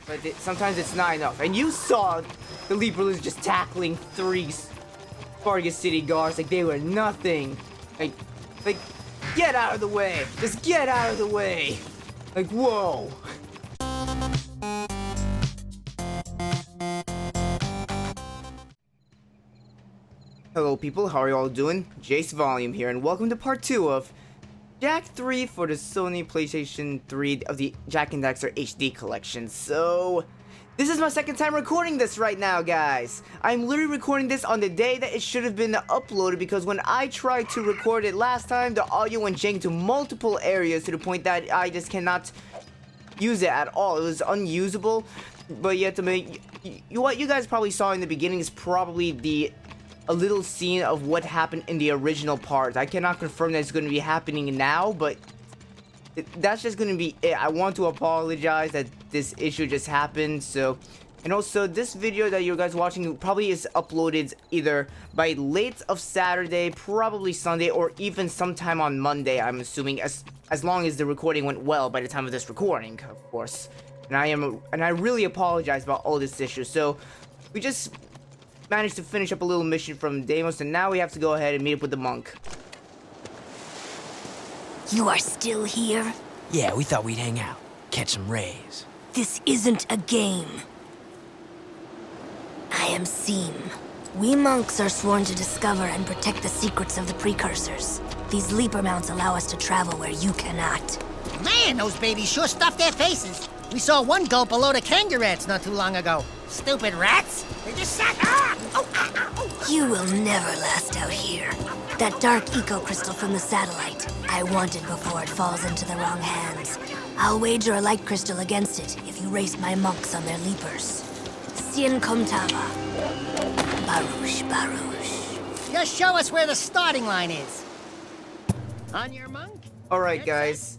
but sometimes it's not enough. And you saw the Leaper Lizard just tackling 3 Spargus City guards like they were nothing. Like, get out of the way. Just get out of the way. Like, whoa. Hello people, how are you all doing? Jace Volume here, and welcome to part 2 of Jak 3 for the Sony PlayStation 3 of the Jak and Daxter HD collection. So, this is my second time recording this right now, guys. I'm literally recording this on the day that it should have been uploaded, because when I tried to record it last time, the audio went jank to multiple areas to the point that I just cannot use it at all. It was unusable. But yet, what you guys probably saw in the beginning is probably a little scene of what happened in the original part. I cannot confirm that it's going to be happening now, but that's just going to be it. I want to apologize that this issue just happened. So, and also this video that you guys watching probably is uploaded either by late of Saturday, probably Sunday, or even sometime on Monday, I'm assuming, as long as the recording went well by the time of this recording, of course. And I really apologize about all this issue. So we just managed to finish up a little mission from Deimos, and now we have to go ahead and meet up with the monk. You are still here? Yeah, we thought we'd hang out, catch some rays. This isn't a game. I am Seem. We monks are sworn to discover and protect the secrets of the precursors. These leaper mounts allow us to travel where you cannot. Man, those babies sure stuffed their faces. We saw one gulp a load of kangaroos not too long ago. Stupid rats! They just sat. You will never last out here. That dark eco-crystal from the satellite. I want it before it falls into the wrong hands. I'll wager a light crystal against it if you race my monks on their leapers. Sien Komtava. Baruch, Baruch. Just show us where the starting line is. On your monk? Alright, guys.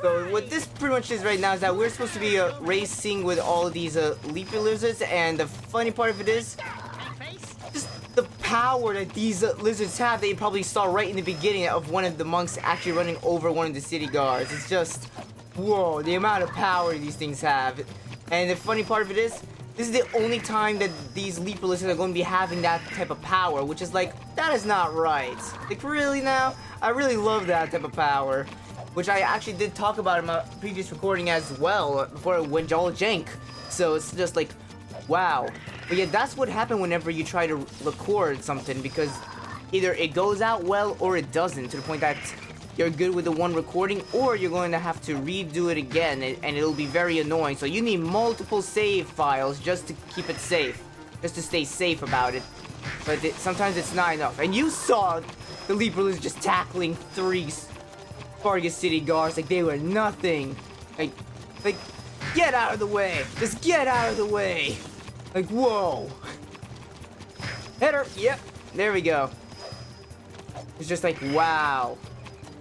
So what this pretty much is right now is that we're supposed to be racing with all of these leaper lizards, and the funny part of it is just the power that these lizards have that you probably saw right in the beginning of one of the monks actually running over one of the city guards. It's just, whoa, the amount of power these things have. And the funny part of it is, this is the only time that these leaper lizards are going to be having that type of power, which is like, that is not right. Like, really now? I really love that type of power, which I actually did talk about in my previous recording as well, before it went all jank. So it's just like, wow. But yeah, that's what happened whenever you try to record something, because either it goes out well or it doesn't, to the point that you're good with the one recording, or you're going to have to redo it again, and it'll be very annoying. So you need multiple save files just to keep it safe, just to stay safe about it. But sometimes it's not enough. And you saw the Leaper Lizard just tackling 3 Spargus City guards like they were nothing. Like, get out of the way. Just get out of the way. Like, whoa. Header. Yep. There we go. It's just like, wow.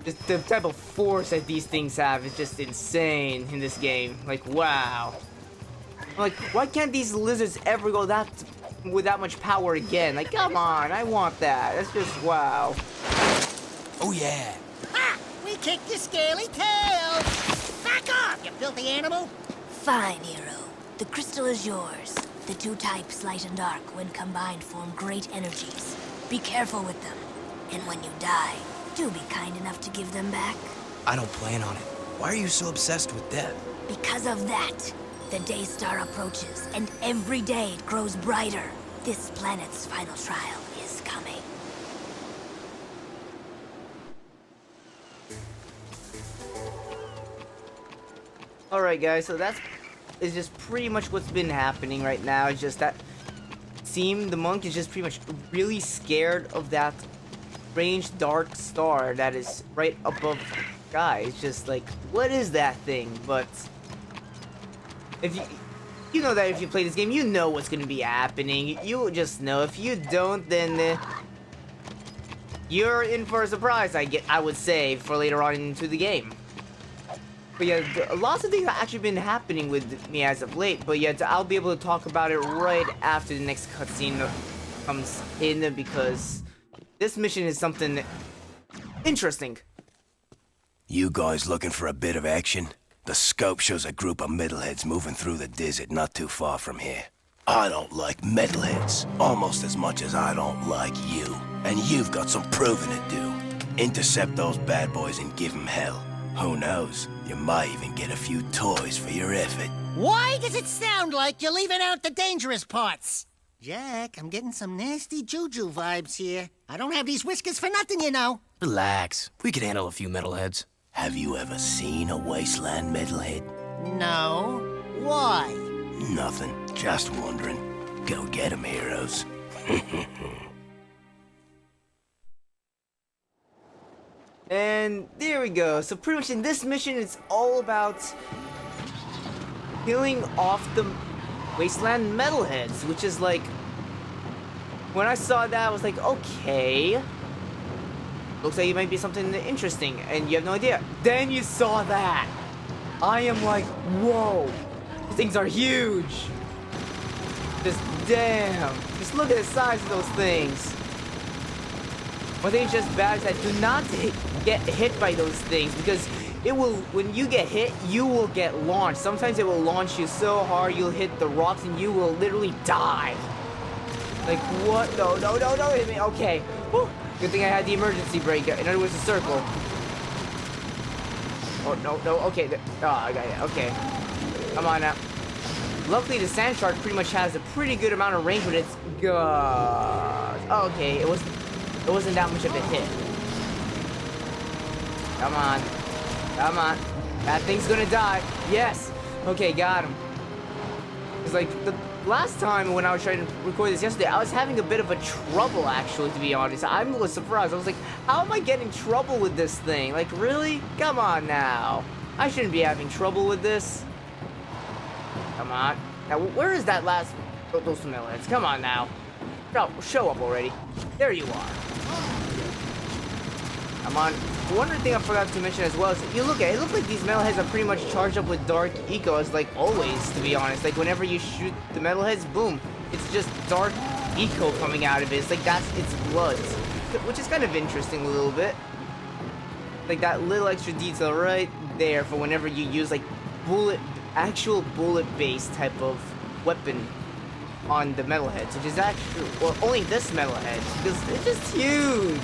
Just the type of force that these things have is just insane in this game. Like, wow. Like, why can't these lizards ever go with that much power again? Like, come on. I want that. That's just, wow. Oh, yeah. Ha! We kicked your scaly tail! Back off, you filthy animal! Fine, hero. The crystal is yours. The two types, light and dark, when combined, form great energies. Be careful with them. And when you die, do be kind enough to give them back. I don't plan on it. Why are you so obsessed with death? Because of that, the day star approaches, and every day it grows brighter. This planet's final trial is coming. Alright guys, so that is just pretty much what's been happening right now. It's just that Seem, the monk, is just pretty much really scared of that strange dark star that is right above the sky. It's just like, what is that thing? But if you know that if you play this game, you know what's gonna be happening. You just know. If you don't, then you're in for a surprise, I would say, for later on into the game. But yeah, lots of things have actually been happening with me as of late, but yet I'll be able to talk about it right after the next cutscene comes in, because this mission is something interesting. You guys looking for a bit of action? The scope shows a group of metalheads moving through the desert not too far from here. I don't like metalheads almost as much as I don't like you. And you've got some proving to do. Intercept those bad boys and give them hell. Who knows? You might even get a few toys for your effort. Why does it sound like you're leaving out the dangerous parts? Jack, I'm getting some nasty juju vibes here. I don't have these whiskers for nothing, you know. Relax. We can handle a few metalheads. Have you ever seen a Wasteland metalhead? No. Why? Nothing. Just wondering. Go get 'em, heroes. And there we go. So pretty much in this mission, it's all about killing off the Wasteland metalheads, which is like, when I saw that, I was like, okay, looks like it might be something interesting, and you have no idea. Then you saw that. I am like, whoa, these things are huge. Just damn. Just look at the size of those things. One thing is just bad is that do not get hit by those things, because it will, when you get hit, you will get launched. Sometimes it will launch you so hard you'll hit the rocks and you will literally die. Like, what? No, no, no, no. Okay. Whew. Good thing I had the emergency brake. In other words, a circle. Oh, no, no. Okay. Oh, I got it. Okay. Come on now. Luckily, the sand shark pretty much has a pretty good amount of range with its guns. Oh, okay. It wasn't that much of a hit. Come on. Come on. That thing's gonna die. Yes. Okay, got him. It's like the last time when I was trying to record this yesterday, I was having a bit of a trouble, actually, to be honest. I was surprised. I was like, how am I getting trouble with this thing? Like, really? Come on now. I shouldn't be having trouble with this. Come on. Now, where is that last... those metalheads? Come on now. Show up already. There you are. Come on. One other thing I forgot to mention as well is, you look at it, it looks like these metalheads are pretty much charged up with dark eco, as like always, to be honest. Like whenever you shoot the metalheads, boom, it's just dark eco coming out of it. It's like that's its blood, which is kind of interesting a little bit. Like that little extra detail right there for whenever you use like actual bullet-based type of weapon on the metalheads, which is actually, well, only this metalhead, because it's just huge.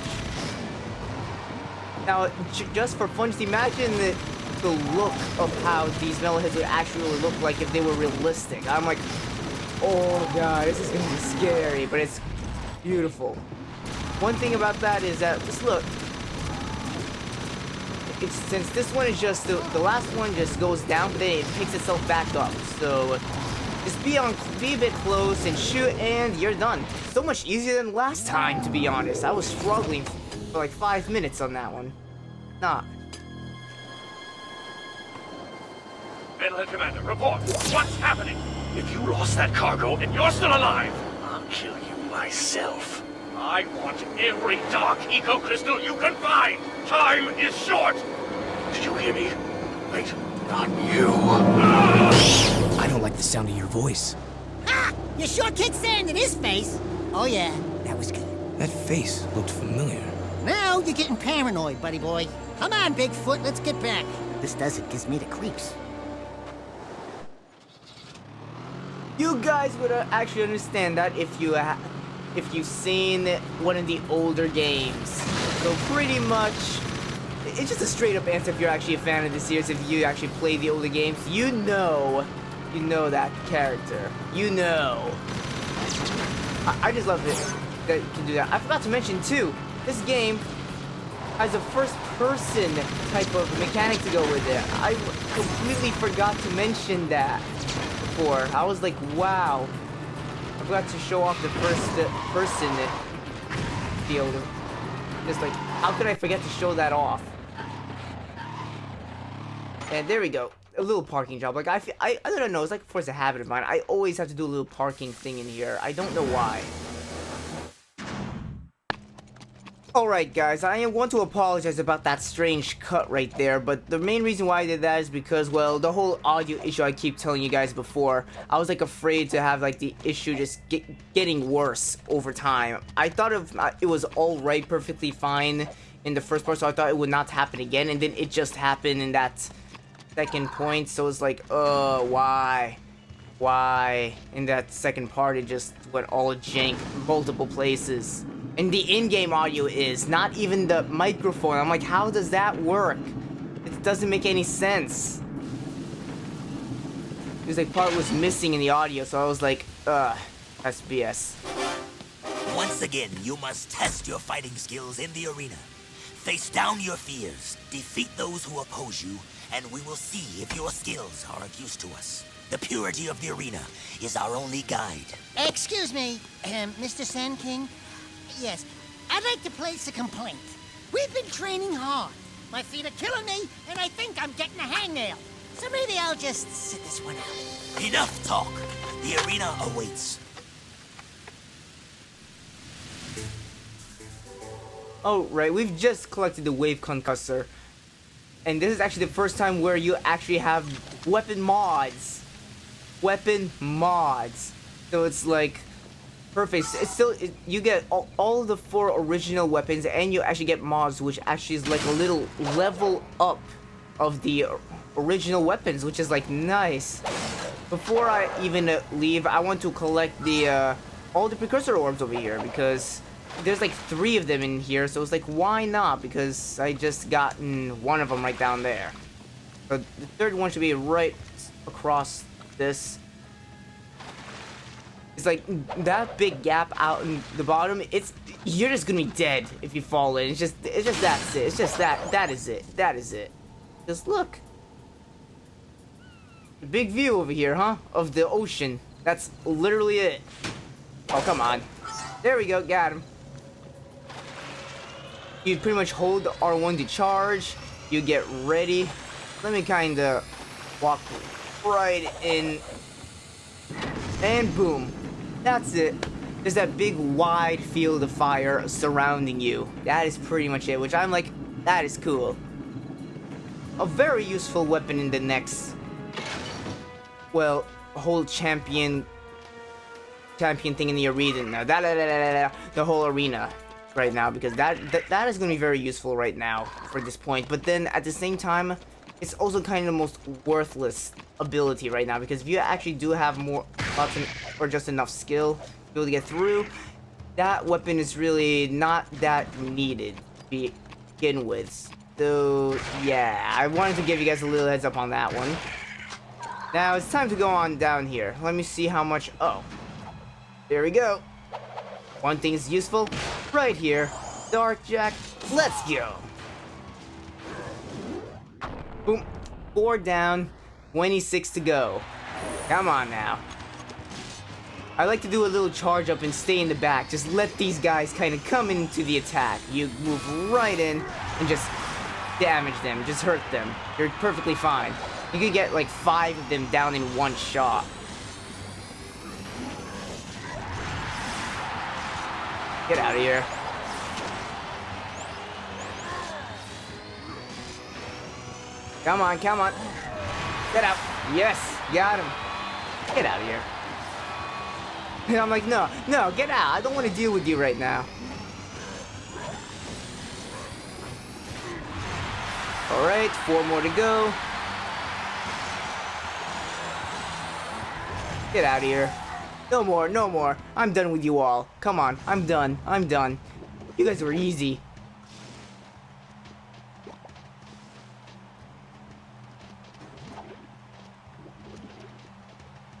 Now, just for fun, just imagine the look of how these metalheads would actually look like if they were realistic. I'm like, oh god, this is gonna be scary, but it's beautiful. One thing about that is that, just look, since this one is just, the last one just goes down, but then it picks itself back up, so just be a bit close and shoot, and you're done. So much easier than last time, to be honest. I was struggling for like 5 minutes on that one. Nah. Metalhead Commander, report. What's happening? If you lost that cargo and you're still alive, I'll kill you myself. I want every dark eco crystal you can find. Time is short. Did you hear me? Wait, not you. I don't like the sound of your voice. Ha! You sure kicked sand in his face. Oh yeah, that was good. That face looked familiar. Now you're getting paranoid, buddy boy. Come on, Bigfoot, let's get back. This desert gives me the creeps. You guys would actually understand that if you've seen one of the older games. So pretty much, it's just a straight up answer if you're actually a fan of the series. If you actually play the older games, you know that character. You know. I just love it that you can do that. I forgot to mention too, this game has a first-person type of mechanic to go with it. I completely forgot to mention that before. I was like, wow. I forgot to show off the first-person field. Just like, how could I forget to show that off? And there we go. A little parking job. Like, I don't know. It's like, of course, a habit of mine. I always have to do a little parking thing in here. I don't know why. Alright guys, I want to apologize about that strange cut right there, but the main reason why I did that is because, well, the whole audio issue I keep telling you guys before, I was like afraid to have like the issue just getting worse over time. I thought it was alright, perfectly fine in the first part, so I thought it would not happen again, and then it just happened, and that second point, so it's like, why? Why? In that second part, it just went all jank multiple places. And the in-game audio is, not even the microphone. I'm like, how does that work? It doesn't make any sense. There's like part was missing in the audio, so I was like, that's BS. Once again, you must test your fighting skills in the arena. Face down your fears, defeat those who oppose you, and we will see if your skills are of use to us. The purity of the arena is our only guide. Excuse me, Mr. Sand King. Yes, I'd like to place a complaint. We've been training hard. My feet are killing me, and I think I'm getting a hangnail. So maybe I'll just sit this one out. Enough talk. The arena awaits. Oh, right, we've just collected the Wave Concussor. And this is actually the first time where you actually have weapon mods. Weapon mods. So it's like perfect. It's still, you get all the 4 original weapons, and you actually get mods, which actually is like a little level up of the original weapons, which is like nice. Before I even leave, I want to collect the all the precursor orbs over here, because there's like 3 of them in here, so it's like, why not? Because I just gotten one of them right down there. So the third one should be right across this. It's like that big gap out in the bottom. You're just gonna be dead if you fall in. It's just that's it. It's just that is it. That is it. Just look. Big view over here, huh? Of the ocean. That's literally it. Oh, come on. There we go. Got him. You pretty much hold the R1 to charge. You get ready. Let me kind of walk right in. And boom. That's it. There's that big wide field of fire surrounding you. That is pretty much it, which I'm like, that is cool. A very useful weapon in the next, well, whole champion thing in the arena. The whole arena right now, because that is going to be very useful right now for this point. But then at the same time, it's also kind of the most worthless ability right now, because if you actually do have or just enough skill to be able to get through, that weapon is really not that needed to begin with. So yeah, I wanted to give you guys a little heads up on that one. Now it's time to go on down here. Let me see how much. Oh, there we go. One thing is useful right here. Dark Jack, let's go. Boom. 4 down, 26 to go. Come on now. I like to do a little charge up and stay in the back. Just let these guys kind of come into the attack. You move right in and just damage them, just hurt them. You're perfectly fine. You could get like 5 of them down in one shot. Get out of here. Come on, come on. Get out. Yes, got him. Get out of here. And I'm like, no, get out. I don't want to deal with you right now. Alright, 4 more to go. Get out of here. No more, no more. I'm done with you all. Come on, I'm done. I'm done. You guys were easy.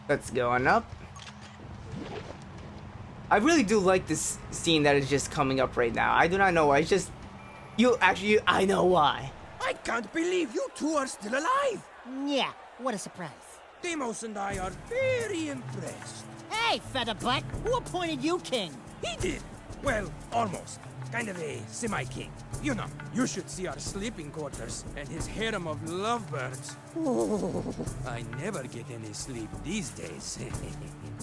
Let's go on up. I really do like this scene that is just coming up right now. I do not know why. It's just... I know why. I can't believe you two are still alive! Yeah, what a surprise. Deimos and I are very impressed. Hey, Featherbutt, who appointed you king? He did! Well, almost. Kind of a semi-king. You know, you should see our sleeping quarters and his harem of lovebirds. I never get any sleep these days.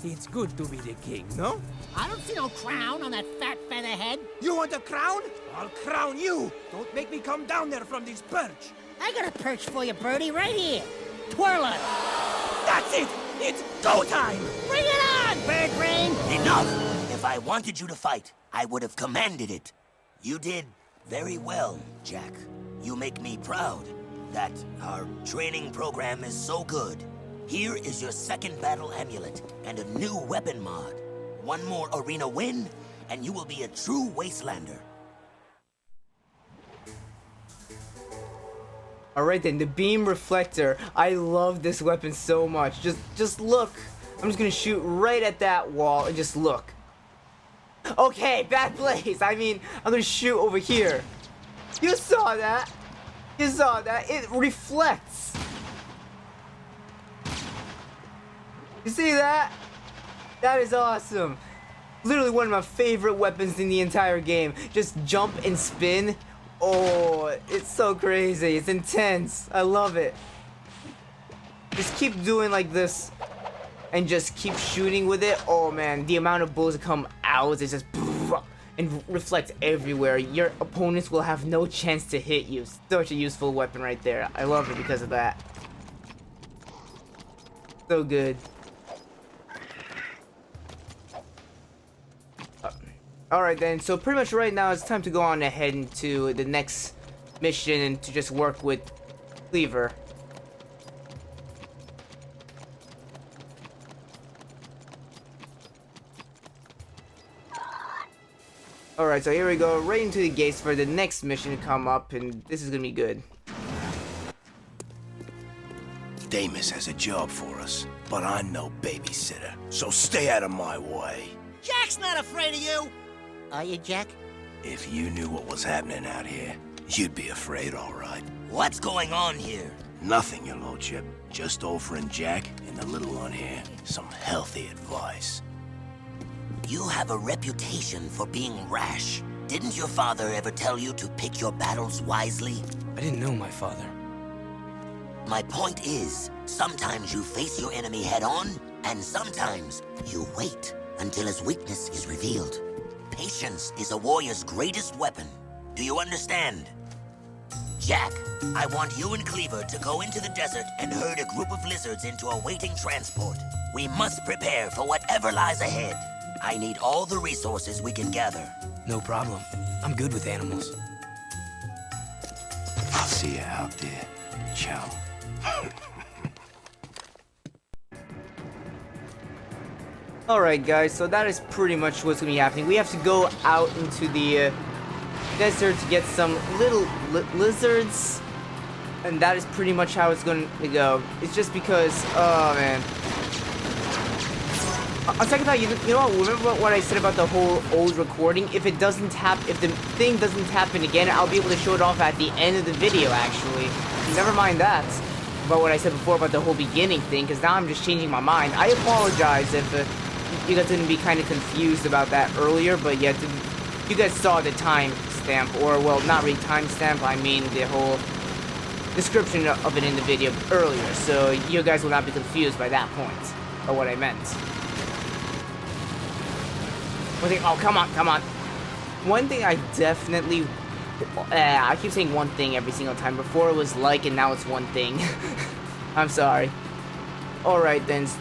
It's good to be the king, no? I don't see no crown on that fat featherhead. You want a crown? I'll crown you! Don't make me come down there from this perch! I got a perch for you, birdie, right here. Twirl it. That's it! It's go time! Bring it on, bird brain! Enough! If I wanted you to fight, I would have commanded it. You did very well, Jack. You make me proud. that our training program is so good. Here is your second battle amulet and a new weapon mod. One more arena win, and you will be a true Wastelander. Alright then, the beam reflector. I love this weapon so much. Just look. I'm just gonna shoot right at that wall and just look. Okay, bad place. I mean, I'm gonna shoot over here. You saw that. You saw that. It reflects. You see that? That is awesome. Literally one of my favorite weapons in the entire game. Just jump and spin. Oh, it's so crazy. It's intense. I love it. Just keep doing like this and just keep shooting with it. Oh man, the amount of bullets that come out is just and reflect everywhere. Your opponents will have no chance to hit you. Such a useful weapon right there. I love it because of that. So good. Alright then, so pretty much right now it's time to go on ahead into the next mission and to just work with Cleaver. Alright, so here we go, right into the gates for the next mission to come up, and this is gonna be good. Damus has a job for us, but I'm no babysitter, so stay out of my way. Jack's not afraid of you! Are you, Jack? If you knew what was happening out here, you'd be afraid, all right. What's going on here? Nothing, your lordship. Just offering Jack and the little one here some healthy advice. You have a reputation for being rash. Didn't your father ever tell you to pick your battles wisely? I didn't know my father. My point is, sometimes you face your enemy head-on, and sometimes you wait until his weakness is revealed. Patience is a warrior's greatest weapon. Do you understand? Jack, I want you and Cleaver to go into the desert and herd a group of lizards into a waiting transport. We must prepare for whatever lies ahead. I need all the resources we can gather. No problem. I'm good with animals. I'll see you out there, chum. Alright guys, so that is pretty much what's gonna be happening. We have to go out into the desert to get some little lizards, and that is pretty much how it's going to go. It's just because, oh man. I'll second thought, you know what, remember what I said about the whole old recording? If it doesn't if the thing doesn't happen again, I'll be able to show it off at the end of the video, actually. Never mind that, about what I said before about the whole beginning thing, because now I'm just changing my mind. I apologize if you guys didn't be kind of confused about that earlier, but yet you guys saw the time stamp, or, well, not really time stamp, I mean the whole description of it in the video earlier, so you guys will not be confused by that point, or what I meant. One thing, oh, come on. One thing I definitely, I keep saying one thing every single time. Before it was like, and now it's one thing. I'm sorry. Alright then, the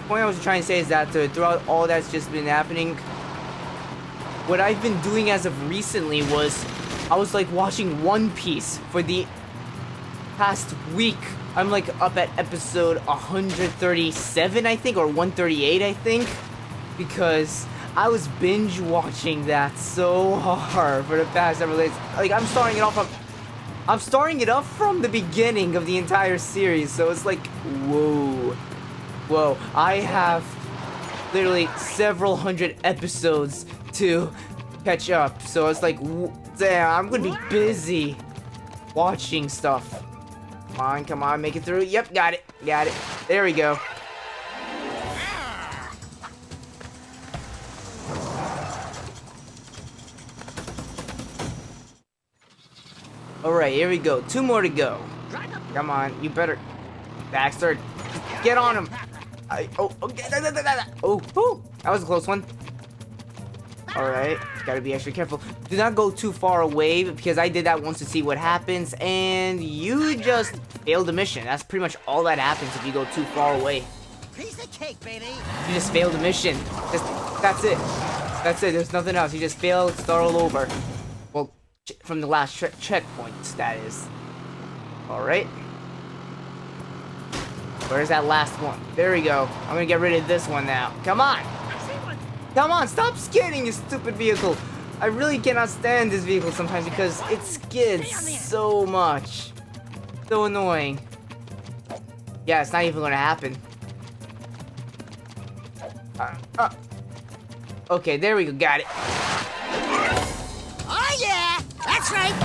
point I was trying to say is that throughout all that's just been happening, what I've been doing as of recently was, I was like watching One Piece for the past week. I'm like up at episode 137, I think, or 138, I think, because I was binge watching that so hard for the past several days. Like, I'm starting it off from the beginning of the entire series, so it's like, whoa. I have literally several hundred episodes to catch up, so it's like, damn, I'm gonna be busy watching stuff. Come on, make it through. Yep, got it. There we go. Alright, here we go. 2 more to go. Come on, you better. Baxter, get on him. Okay. Oh, that was a close one. Alright, gotta be extra careful. Do not go too far away, because I did that once to see what happens, and you just failed the mission. That's pretty much all that happens if you go too far away. Piece of cake, baby. You just failed the mission. That's it. There's nothing else. You just failed, start all over. Well, from the last checkpoint, that is. Alright. Where's that last one? There we go. I'm gonna get rid of this one now. Come on! Come on, stop skidding, you stupid vehicle! I really cannot stand this vehicle sometimes because it skids so much. So annoying. Yeah, it's not even gonna happen. Okay, there we go, got it. Oh yeah, that's right.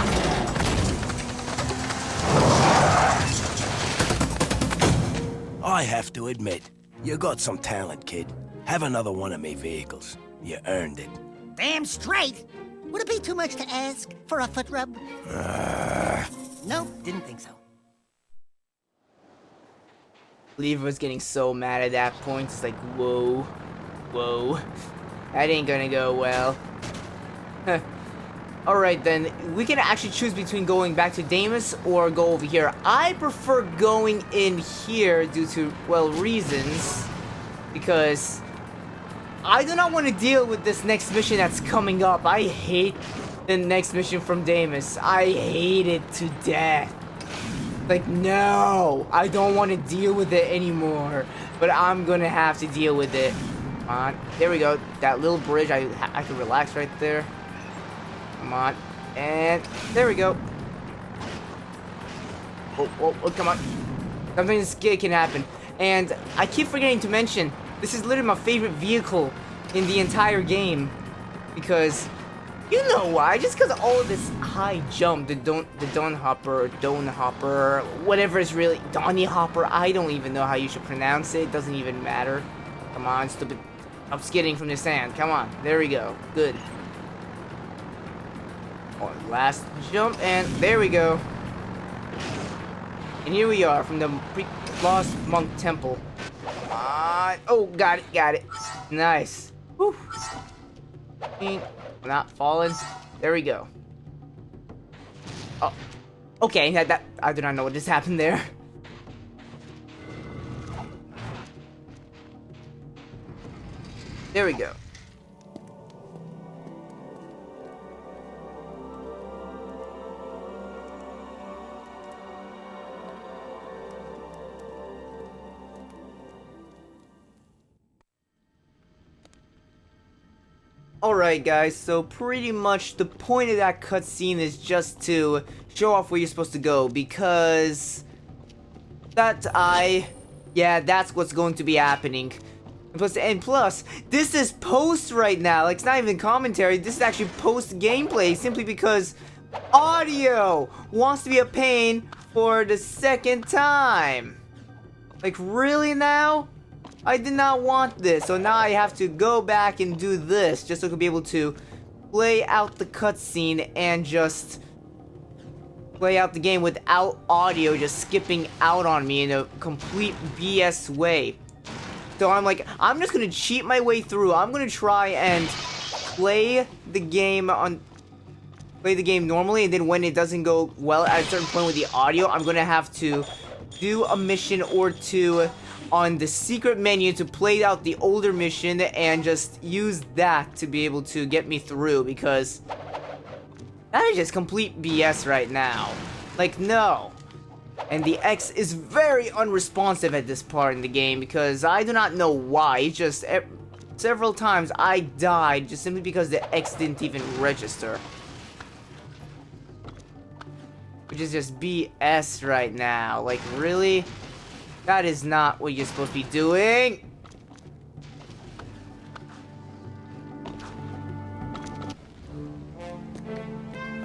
I have to admit, you got some talent, kid. Have another one of me vehicles. You earned it. Damn straight. Would it be too much to ask for a foot rub? Nope, didn't think so. Lever was getting so mad at that point. It's like, whoa, whoa, that ain't gonna go well. Alright then, we can actually choose between going back to Damus or go over here. I prefer going in here due to, well, reasons. Because I do not want to deal with this next mission that's coming up. I hate the next mission from Damus. I hate it to death. Like, no, I don't want to deal with it anymore. But I'm gonna have to deal with it. Come on, there we go. That little bridge, I can relax right there. Come on, and there we go. Oh, come on. Something skid can happen. And I keep forgetting to mention, this is literally my favorite vehicle in the entire game. Because, you know why? Just because all of this high jump, the Don Hopper, whatever is really, Donny Hopper, I don't even know how you should pronounce it. It doesn't even matter. Come on, stupid. I'm skidding from the sand. Come on, there we go. Good. Oh, last jump, and there we go. And here we are from the Lost Monk Temple. Oh, got it. Nice. Whew. We're not falling. There we go. Oh, okay. That I do not know what just happened there. There we go. Alright guys, so pretty much the point of that cutscene is just to show off where you're supposed to go, because that's what's going to be happening. And plus, this is post right now, like it's not even commentary, this is actually post gameplay, simply because audio wants to be a pain for the second time. Like, really now? I did not want this, so now I have to go back and do this just so I can be able to play out the cutscene and just play out the game without audio just skipping out on me in a complete BS way. So I'm like, I'm just gonna cheat my way through. I'm gonna try and play the game normally, and then when it doesn't go well at a certain point with the audio, I'm gonna have to do a mission or two on the secret menu to play out the older mission and just use that to be able to get me through, because that is just complete BS right now. Like, no. And the X is very unresponsive at this part in the game, because I do not know why. It's just several times I died just simply because the X didn't even register. Which is just BS right now. Like, really? That is not what you're supposed to be doing.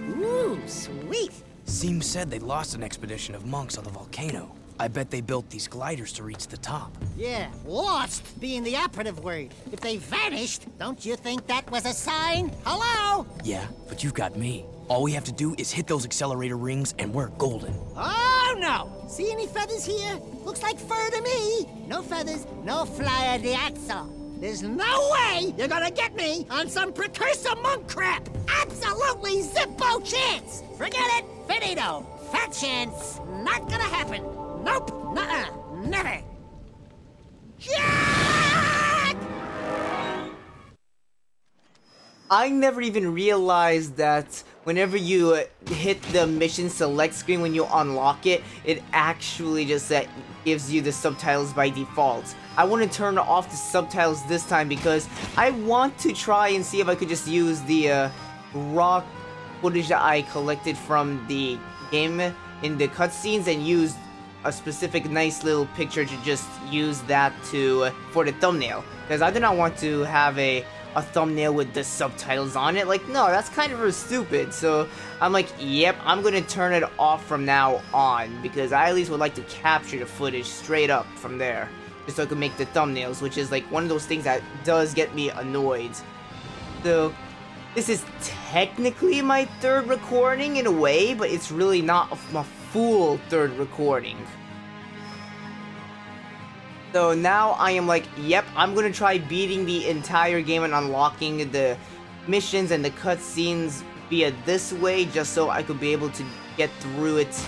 Ooh, sweet. Seems said they lost an expedition of monks on the volcano. I bet they built these gliders to reach the top. Yeah, lost being the operative word. If they vanished, don't you think that was a sign? Hello? Yeah, but you've got me. All we have to do is hit those accelerator rings and we're golden. Oh, no. See any feathers here? Looks like fur to me. No feathers, no flyer de axle. There's no way you're gonna get me on some precursor monk crap. Absolutely zippo chance. Forget it. Finito. Fat chance. Not gonna happen. Nope. Nuh-uh. Never. Jack! I never even realized that whenever you hit the mission select screen when you unlock it, it actually just gives you the subtitles by default. I want to turn off the subtitles this time because I want to try and see if I could just use the raw footage that I collected from the game in the cutscenes and use a specific nice little picture to just use that for the thumbnail. Because I do not want to have a thumbnail with the subtitles on it. Like, no, that's kind of stupid. So I'm like, yep, I'm gonna turn it off from now on because I at least would like to capture the footage straight up from there, just so I can make the thumbnails, which is like one of those things that does get me annoyed. So this is technically my third recording in a way, but it's really not a full third recording. So now I am like, yep, I'm gonna try beating the entire game and unlocking the missions and the cutscenes via this way, just so I could be able to get through it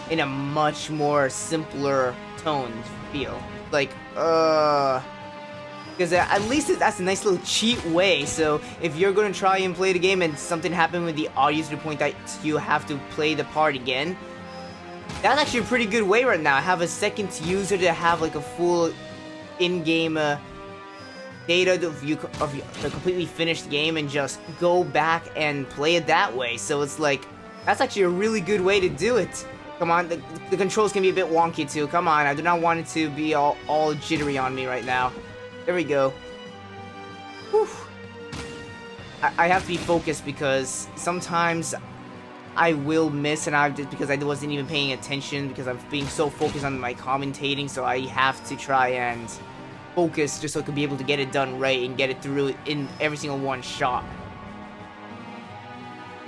in a much more simpler tone feel. Like, because at least that's a nice little cheat way. So if you're gonna try and play the game and something happened with the audio to the point that you have to play the part again, that's actually a pretty good way right now. I have a second user to have like a full in-game data of the completely finished game and just go back and play it that way. So it's like, that's actually a really good way to do it. Come on, the controls can be a bit wonky too. Come on, I do not want it to be all jittery on me right now. There we go. Whew. I have to be focused because sometimes I will miss, and because I wasn't even paying attention because I'm being so focused on my commentating, so I have to try and focus just so I can be able to get it done right and get it through in every single one shot.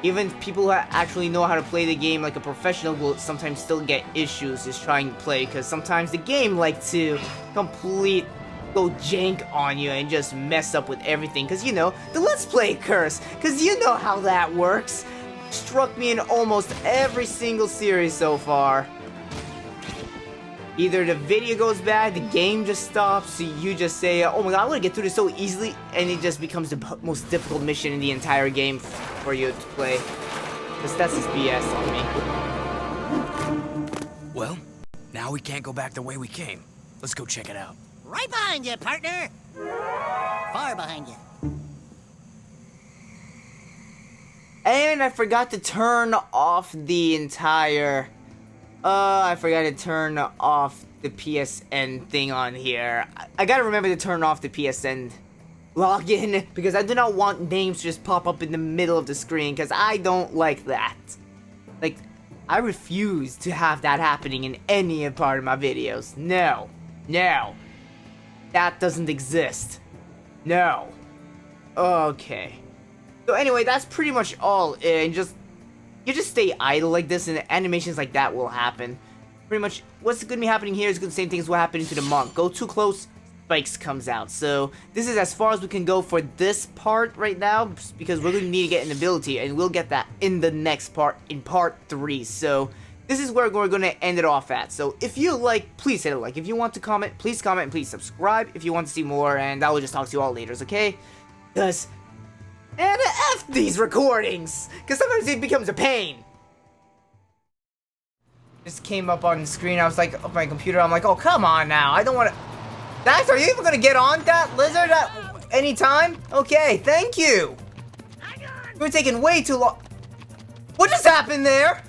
Even people who actually know how to play the game like a professional will sometimes still get issues just trying to play, because sometimes the game likes to go jank on you and just mess up with everything, because you know, the Let's Play curse, because you know how that works. Struck me in almost every single series so far. Either the video goes bad, the game just stops, so you just say, oh my god, I'm gonna get through this so easily, and it just becomes the most difficult mission in the entire game for you to play. Because that's just BS on me. Well, now we can't go back the way we came. Let's go check it out. Right behind you, partner. Far behind you. And I forgot to turn off the entire... I forgot to turn off the PSN thing on here. I gotta remember to turn off the PSN login, because I do not want names to just pop up in the middle of the screen, because I don't like that. Like, I refuse to have that happening in any part of my videos. No. No. That doesn't exist. No. Okay. So anyway, that's pretty much all. And you just stay idle like this, and animations like that will happen. Pretty much, what's going to be happening here is the same thing as what happened to the monk. Go too close, spikes comes out. So this is as far as we can go for this part right now, because we're going to need to get an ability, and we'll get that in the next part, in part 3. So this is where we're going to end it off at. So if you like, please hit a like. If you want to comment, and please subscribe if you want to see more, and I will just talk to you all later, okay? Because... and F these recordings! Because sometimes it becomes a pain! Just came up on the screen, I was like, on my computer, I'm like, oh, come on now, I don't want to... Dax, are you even going to get on that lizard at any time? Okay, thank you! You're taking way too long... What just happened there?